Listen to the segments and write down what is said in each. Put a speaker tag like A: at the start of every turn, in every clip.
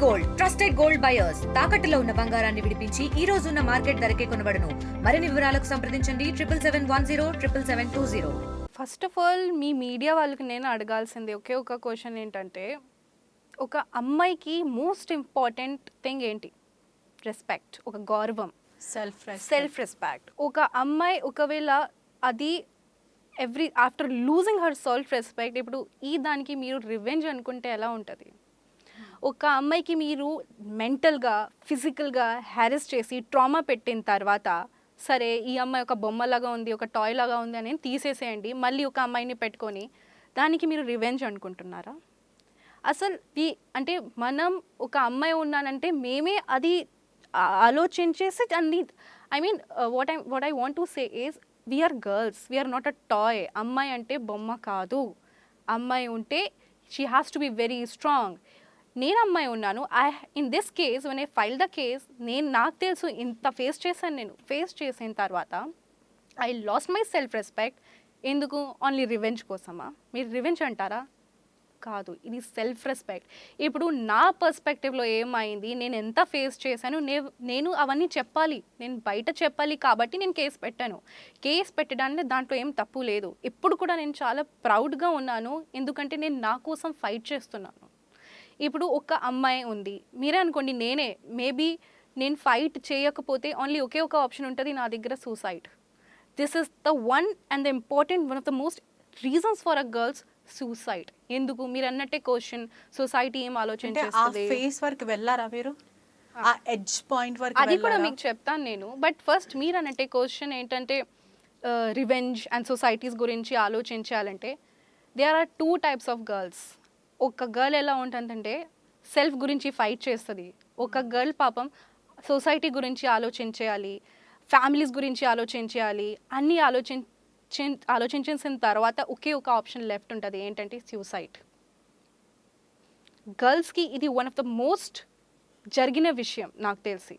A: Gold trusted gold buyers తాకట్టులో ఉన్న బంగారాన్ని విడిపించి ఈ రోజు ఉన్న మార్కెట్ ధరకే కొనబడును. మరిన్ని వివరాలకు సంప్రదించండి 7771077720.
B: First of all me media వాళ్ళకి నేను అడగాల్సింది ఒకే ఒక క్వశ్చన్ ఏంటంటే, ఒక అమ్మాయికి మోస్ట్ ఇంపార్టెంట్ థింగ్ ఏంటి? రెస్పెక్ట్, ఒక గౌరవం, సెల్ఫ్ రెస్పెక్ట్. ఒక అమ్మాయి ఒకవేళ అది after losing her self respect, ఇప్పుడు ఈ దానికి మీరు రివెంజ్ అనుకుంటే ఎలా ఉంటుంది? ఒక అమ్మాయికి మీరు మెంటల్గా ఫిజికల్గా హ్యారెస్ చేసి ట్రామా పెట్టిన తర్వాత, సరే ఈ అమ్మాయి ఒక బొమ్మలాగా ఉంది, ఒక టాయ్ లాగా ఉంది అని తీసేసేయండి, మళ్ళీ ఒక అమ్మాయిని పెట్టుకొని దానికి మీరు రివెంజ్ అనుకుంటున్నారా? అసలు అంటే మనం ఒక అమ్మాయి ఉన్నానంటే మేమే అది ఆలోచించేసి అన్ని what I want to say is we are girls, we are not a toy. అమ్మాయి అంటే బొమ్మ కాదు. అమ్మాయి ఉంటే she has to be very strong. నేను అమ్మాయి ఉన్నాను. In this case when I file the case, నాకు తెలుసు ఇంత ఫేస్ చేసిన తర్వాత I lost my self respect. ఎందుకు? ఓన్లీ రివెంజ్ కోసమా? మీరు రివెంజ్ అంటారా? కాదు, ఇది సెల్ఫ్ రెస్పెక్ట్. ఇప్పుడు నా పర్స్పెక్టివ్లో ఏమైంది, నేను ఎంత ఫేస్ చేశాను, నేను అవన్నీ చెప్పాలి, నేను బయట చెప్పాలి కాబట్టి నేను కేసు పెట్టాను. కేసు పెట్టడానికి దాంట్లో ఏం తప్పు లేదు. ఇప్పుడు కూడా నేను చాలా ప్రౌడ్గా ఉన్నాను, ఎందుకంటే నేను నా కోసం ఫైట్ చేస్తున్నాను. ఇప్పుడు ఒక అమ్మాయి ఉంది, మీరే అనుకోండి, మేబీ నేను ఫైట్ చేయకపోతే ఓన్లీ ఒకే ఒక ఆప్షన్ ఉంటుంది నా దగ్గర, suicide. This is the one of the most reasons for a girls, suicide. ఎందుకు? మీరు అన్నట్టే క్వశ్చన్, సొసైటీ ఏం ఆలోచించేస్తుంది?
C: ఫేస్ వరకు వెళ్ళారా మీరు? ఆ ఎడ్జ్ పాయింట్ వరకు
B: అది కూడా మీకు చెప్తాను నేను. బట్ ఫస్ట్ మీరు అన్నట్టే క్వశ్చన్ ఏంటంటే, రివెంజ్ అండ్ సొసైటీస్ గురించి ఆలోచించాలంటే, there are 2 types of girls. ఒక గర్ల్ ఎలా ఉంటుందంటే సెల్ఫ్ గురించి ఫైట్ చేస్తుంది. ఒక గర్ల్ పాపం సొసైటీ గురించి ఆలోచించేయాలి, ఫ్యామిలీస్ గురించి ఆలోచించేయాలి. అన్నీ ఆలోచించిన తర్వాత ఒకే ఒక ఆప్షన్ లెఫ్ట్ ఉంటుంది, ఏంటంటే సూసైడ్. గర్ల్స్కి ఇది వన్ ఆఫ్ ద మోస్ట్ జరిగిన విషయం నాకు తెలిసి.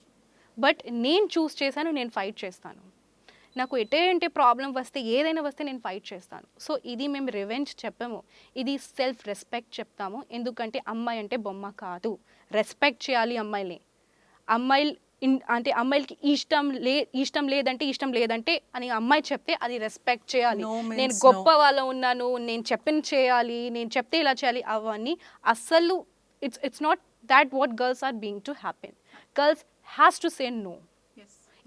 B: బట్ నేను చూస్ చేశాను, నేను ఫైట్ చేస్తాను. నాకు ఎటువంటి ప్రాబ్లం వస్తే, ఏదైనా వస్తే నేను ఫైట్ చేస్తాను. సో ఇది మేము రివెంజ్ చెప్పాము, ఇది సెల్ఫ్ రెస్పెక్ట్ చెప్తాము. ఎందుకంటే అమ్మాయి అంటే బొమ్మ కాదు, రెస్పెక్ట్ చేయాలి అమ్మాయిని. అంటే అమ్మాయిలకి ఇష్టం లేదంటే అని అమ్మాయి చెప్తే అది రెస్పెక్ట్ చేయాలి. నేను గొప్ప వాళ్ళ ఉన్నాను, నేను చేయాలి, నేను చెప్తే ఇలా చేయాలి, అవన్నీ అస్సలు it's not that what girls are being to happen. Girls has to say no.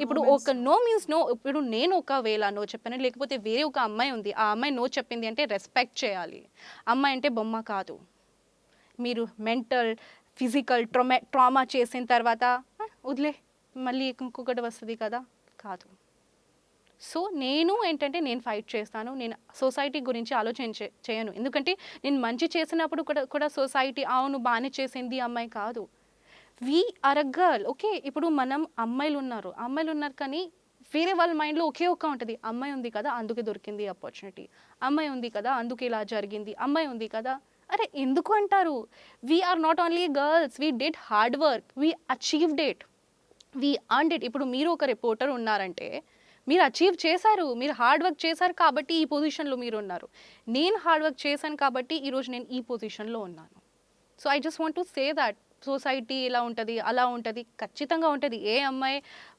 B: ఇప్పుడు ఒక నో మీన్స్ నో. ఇప్పుడు నేను ఒకవేళ నో చెప్పాను, లేకపోతే వేరే ఒక అమ్మాయి ఉంది, ఆ అమ్మాయి నో చెప్పింది అంటే రెస్పెక్ట్ చేయాలి. అమ్మాయి అంటే బొమ్మ కాదు. మీరు మెంటల్ ఫిజికల్ ట్రామా చేసిన తర్వాత వదిలే, మళ్ళీ ఇంకొకటి వస్తుంది కదా, కాదు. సో నేను ఫైట్ చేస్తాను. నేను సొసైటీ గురించి చేయను. ఎందుకంటే నేను మంచి చేసినప్పుడు కూడా సొసైటీ అవును బాగానే చేసింది అమ్మాయి కాదు. We are a girl. Okay, ఇప్పుడు మనం అమ్మాయిలు ఉన్నారు కానీ వేరే వాళ్ళ మైండ్లో ఒకే ఒక ఉంటుంది, అమ్మాయి ఉంది కదా అందుకే దొరికింది ఆపర్చునిటీ, అమ్మాయి ఉంది కదా అందుకే ఇలా జరిగింది, అమ్మాయి ఉంది కదా. అరే ఎందుకు అంటారు? We are not only girls, we did hard work, we achieved it, we earned it. ఇప్పుడు మీరు ఒక రిపోర్టర్ ఉన్నారంటే మీరు అచీవ్ చేశారు, మీరు హార్డ్ వర్క్ చేశారు కాబట్టి ఈ పొజిషన్లో మీరు ఉన్నారు. నేను హార్డ్ వర్క్ చేశాను కాబట్టి ఈరోజు నేను ఈ పొజిషన్లో ఉన్నాను. So I just want to say that society ఇలా ఉంటుంది, అలా ఉంటుంది, ఖచ్చితంగా ఉంటుంది. ఏ అమ్మాయి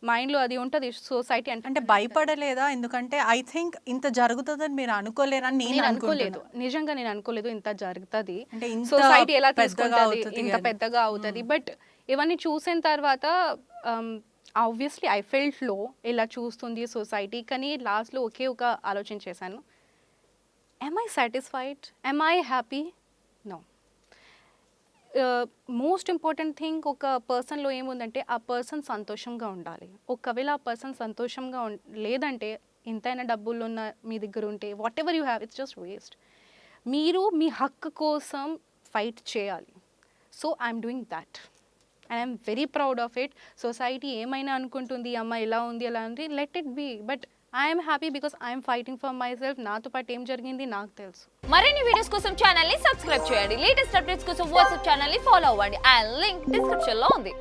B: మైండ్లో అది ఉంటుంది సొసైటీ అంటే.
C: భయపడలేదా? ఎందుకంటే ఐ థింక్ ఇంత జరుగుతుందని మీరు అనుకోలేరని నేను అనుకోలేదు.
B: నిజంగా నేను అనుకోలేదు ఇంత జరుగుతుంది, సొసైటీ ఎలా తీసుకుంటుంది, ఇంత పెద్దగా అవుతుంది. బట్ ఇవన్నీ చూసిన తర్వాత ఆబ్వియస్లీ ఐ ఫెల్ట్ లో, ఇలా చూస్తుంది సొసైటీ. కానీ లాస్ట్లో ఒకే ఒక ఆలోచన చేశాను, am I satisfied? Am I happy? No. Most important thing ఒక పర్సన్లో ఏముందంటే ఆ పర్సన్ సంతోషంగా ఉండాలి. ఒకవేళ ఆ పర్సన్ సంతోషంగా లేదంటే, ఎంతైనా డబ్బులు ఉన్న మీ దగ్గర ఉంటే whatever you have, it's just waste. మీరు మీ హక్కు కోసం ఫైట్ చేయాలి. So I'm doing that and I'm very proud of it. Society ఏమైనా అనుకుంటుంది, అమ్మాయి ఇలా ఉంది అలా ఉంది, let it be. But I'm happy because I'm fighting for myself. నాతో పాటు ఏం జరిగింది నాకు తెలుసు.
D: మరిన్ని వీడియోస్ కోసం ఛానల్ ని సబ్స్క్రైబ్ చేయండి. లేటెస్ట్ అప్డేట్స్ కోసం వాట్సాప్ ఛానల్ ని ఫాలో అవ్వండి. ఆ లింక్ డిస్క్రిప్షన్ లో ఉంది.